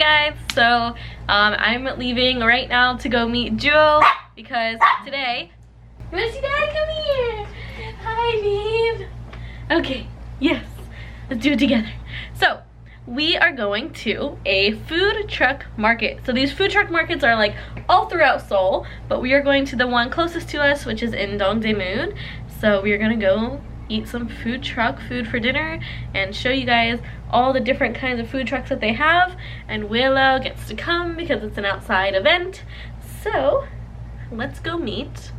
guys, so I'm leaving right now to go meet Duo because today, you wanna see Dad? Come here. Hi, babe. Okay, yes, let's do it together. So we are going to a food truck market. So these food truck markets are like all throughout Seoul, but we are going to the one closest to us, which is in Dongdaemun. So we are gonna go eat some food truck food for dinner and show you guys all the different kinds of food trucks that they have. And Willow gets to come because it's an outside event. So let's go meet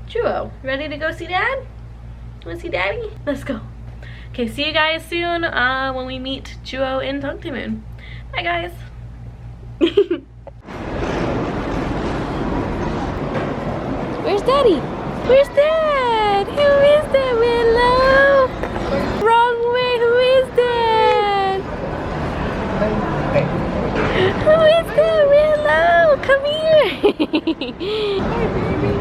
Duo. Ready to go see Dad? Wanna see Daddy? Let's go. Okay, see you guys soon when we meet Duo in Dongdaemun. Bye guys. Where's Daddy? Where's Dad? Who is that, Willow? Wrong way, who is that? Who is that, Willow? Come here. Hi, baby.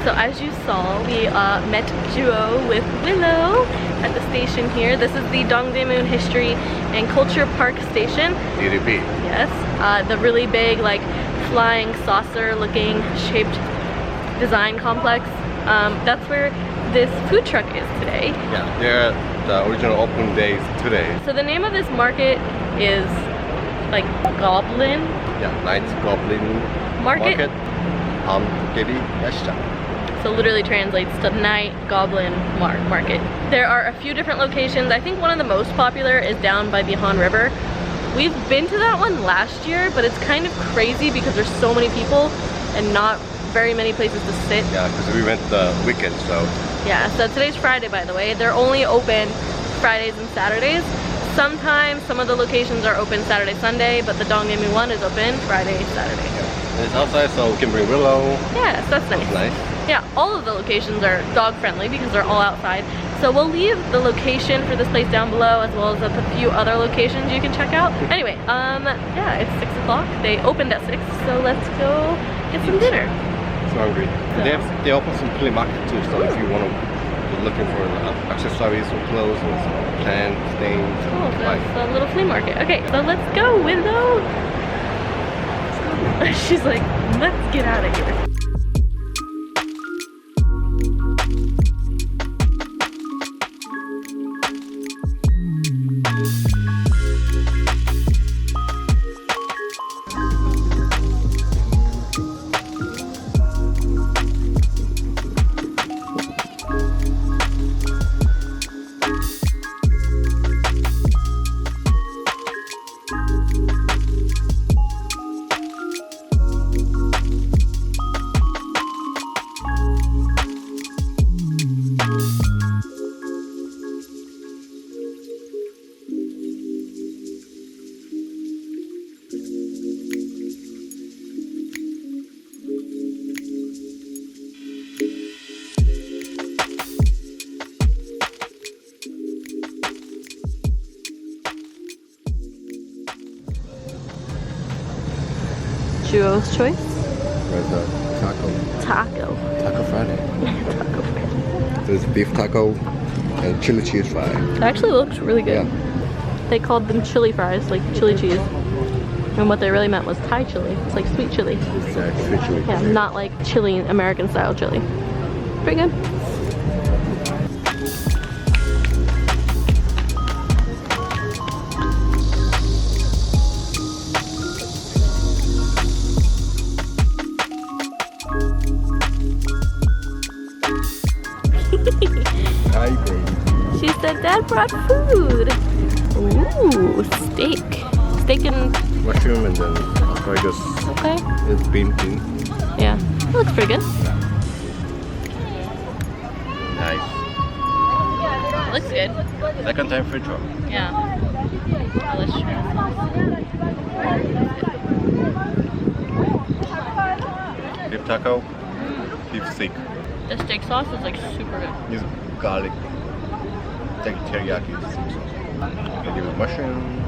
So as you saw, we met Duo with Willow at the station here. This is the Dongdaemun History and Culture Park Station. DDP. Yes, the really big, like, flying saucer looking shaped design complex. That's where this food truck is today. Yeah, they're the original open days today. So the name of this market is like Goblin. Yeah, Night Goblin Market. 밤도깨비 야시장. So literally translates to Night Goblin Market. There are a few different locations. I think one of the most popular is down by the Han River. We've been to that one last year, but it's kind of crazy because there's so many people and not very many places to sit. Yeah, because we went the weekend, so. Yeah, so today's Friday, by the way. They're only open Fridays and Saturdays. Sometimes some of the locations are open Saturday, Sunday, but the Dongdaemun one is open Friday, Saturday. Yeah. And it's outside, so we can bring Willow. Yeah, so that's nice. That's nice. Yeah, all of the locations are dog friendly because they're all outside. So we'll leave the location for this place down below, as well as a few other locations you can check out. Anyway, yeah, it's 6 o'clock. They opened at 6, so let's go get some dinner. So hungry. So. They open some flea market too, so if you want to be looking for accessories or clothes or some plants, things. Cool, so it's a little flea market. Okay, so let's go, Willow. She's like, let's get out of here. Duo's choice? Where's the taco? Taco. Taco Friday. Taco Friday. There's beef taco and chili cheese fry. It actually looks really good. Yeah. They called them chili fries, like chili cheese. And what they really meant was Thai chili. It's like sweet chili. Yeah, sweet chili. Yeah, not like chili, American style chili. Pretty good. Hi, baby. She said Dad brought food. Ooh, steak. Steak and... mushroom and then asparagus. Okay. It's bean. Yeah, that looks pretty good. Nice. Looks good. Second time food truck. Yeah. Delicious. Beef taco, beef steak. The steak sauce is like super good. Use garlic, teriyaki steak sauce. They give it mushroom.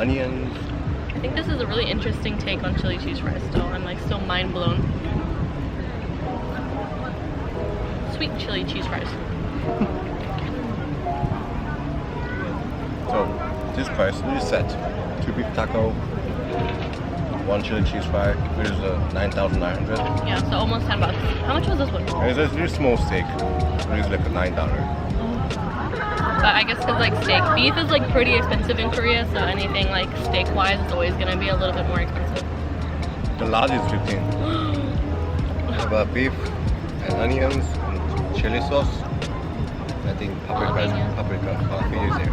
onions. I think this is a really interesting take on chili cheese fries still. I'm like still mind blown. Sweet chili cheese fries. So this price, this set, 2 beef taco, 1 chili cheese fry, which is 9,900. Yeah, so almost 10 bucks. How much was this one? And it's a really small steak, which is like $9. But I guess because like steak, beef is like pretty expensive in Korea, so anything like steak wise is always gonna be a little bit more expensive. The large is 15. We have beef and onions and chili sauce. I think paprika is there.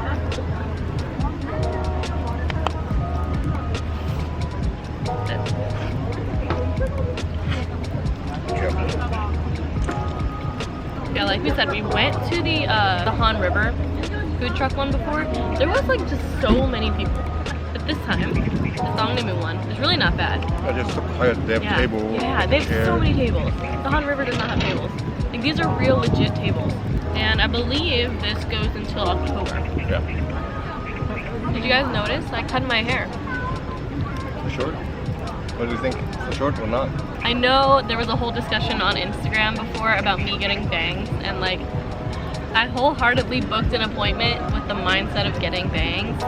Yeah, like we said, we went to the Han River food truck one before. There was like just so many people. But this time, the Dongdaemun one is really not bad. I just quiet. They have tables. Yeah, they have so many tables. The Han River does not have tables. Like these are real legit tables. And I believe this goes until October. Yeah. Did you guys notice? I cut my hair. Short? What do you think? Is it short or not? I know there was a whole discussion on Instagram before about me getting bangs, and like I wholeheartedly booked an appointment with the mindset of getting bangs,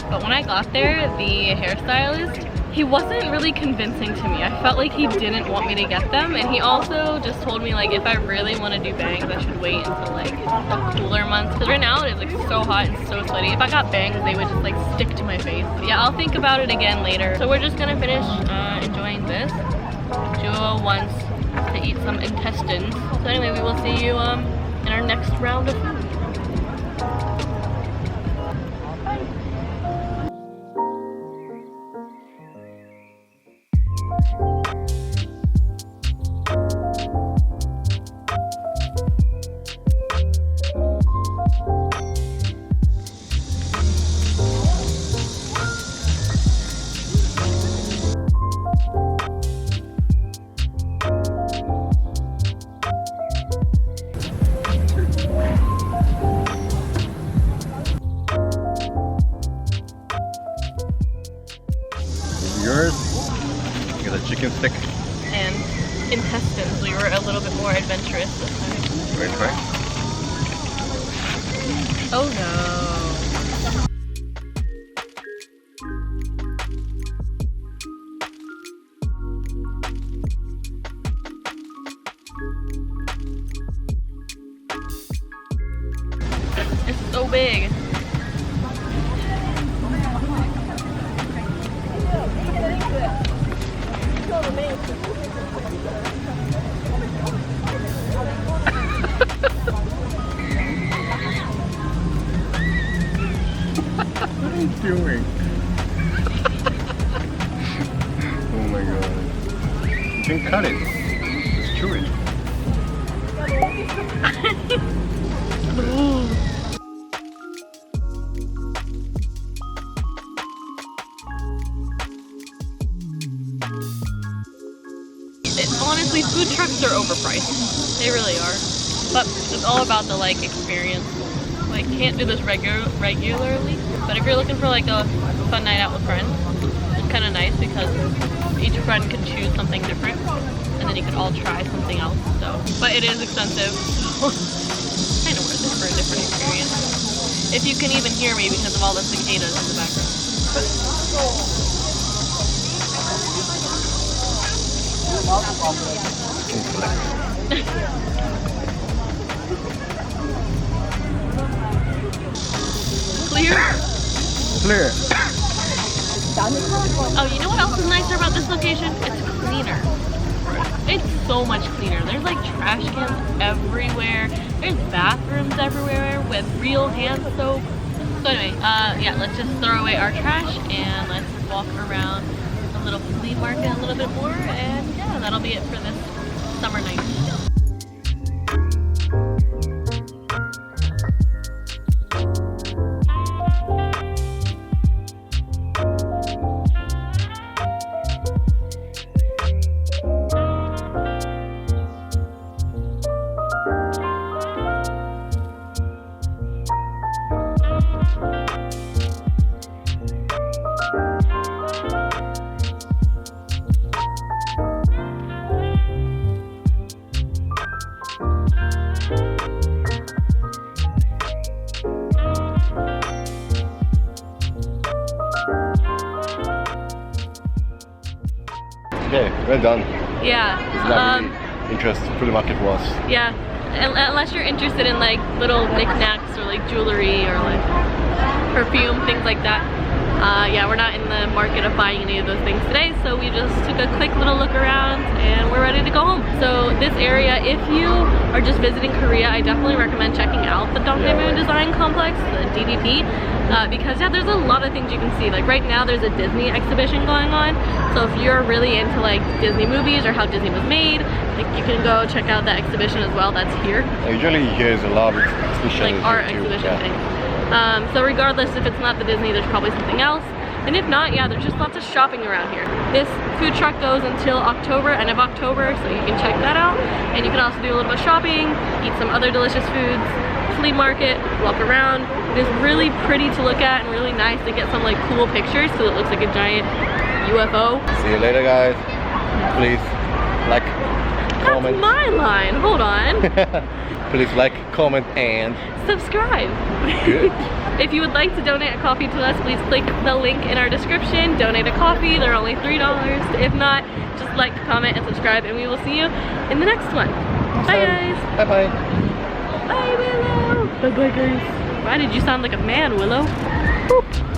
but when I got there, the hairstylist, he wasn't really convincing to me. I felt like he didn't want me to get them, and he also just told me like if I really want to do bangs, I should wait until like the cooler months, because right now it is like so hot and so sweaty. If I got bangs, they would just like stick to my face. But yeah, I'll think about it again later. So we're just gonna finish enjoying this. Jewel wants to eat some intestines. So anyway, we will see you in our next round of food. Yours? You got a chicken stick. And intestines. We were a little bit more adventurous this time. Ready to try? Oh no. It's so big. What are you doing? Oh my god. You can cut it. Just chew it. Ooh. Honestly, food trucks are overpriced. They really are. But it's all about the like experience. Like, can't do this regularly. But if you're looking for like a fun night out with friends, it's kind of nice because each friend can choose something different, and then you can all try something else. So, but it is expensive. So kind of worth it for a different experience. If you can even hear me because of all the cicadas in the background. Clear? Clear. Oh, you know what else is nicer about this location? It's cleaner. It's so much cleaner. There's like trash cans everywhere. There's bathrooms everywhere with real hand soap. So anyway, yeah, let's just throw away our trash and let's walk around the little flea market a little bit more, and yeah, that'll be it for this summer night. Okay, well done. Yeah. It's not really interesting for the market for us. Yeah. Unless you're interested in like little knickknacks or like jewelry or like perfume, things like that. Yeah, we're not in the market of buying any of those things today, so we just took a quick little look around and we're ready to go home. So this area, if you are just visiting Korea, I definitely recommend checking out the Dongdaemun Design Complex, the DDP, because yeah, there's a lot of things you can see. Like right now there's a Disney exhibition going on, so if you're really into like Disney movies or how Disney was made, like you can go check out that exhibition as well. That's here. Usually here's a lot of exhibitions, like art exhibition things. So regardless, if it's not the Disney, there's probably something else. And if not, yeah, there's just lots of shopping around here. This food truck goes until October, end of October, so you can check that out. And you can also do a little bit of shopping, eat some other delicious foods, flea market, walk around. It is really pretty to look at and really nice to get some like cool pictures so it looks like a giant UFO. See you later, guys. Please like, comment. That's my line, hold on. Please like, comment, and subscribe. Good. If you would like to donate a coffee to us, please click the link in our description. Donate a coffee, they're only $3. If not, just like, comment, and subscribe, and we will see you in the next one. Bye, guys. Bye-bye. Bye, Willow. Bye-bye, guys. Why did you sound like a man, Willow? Boop.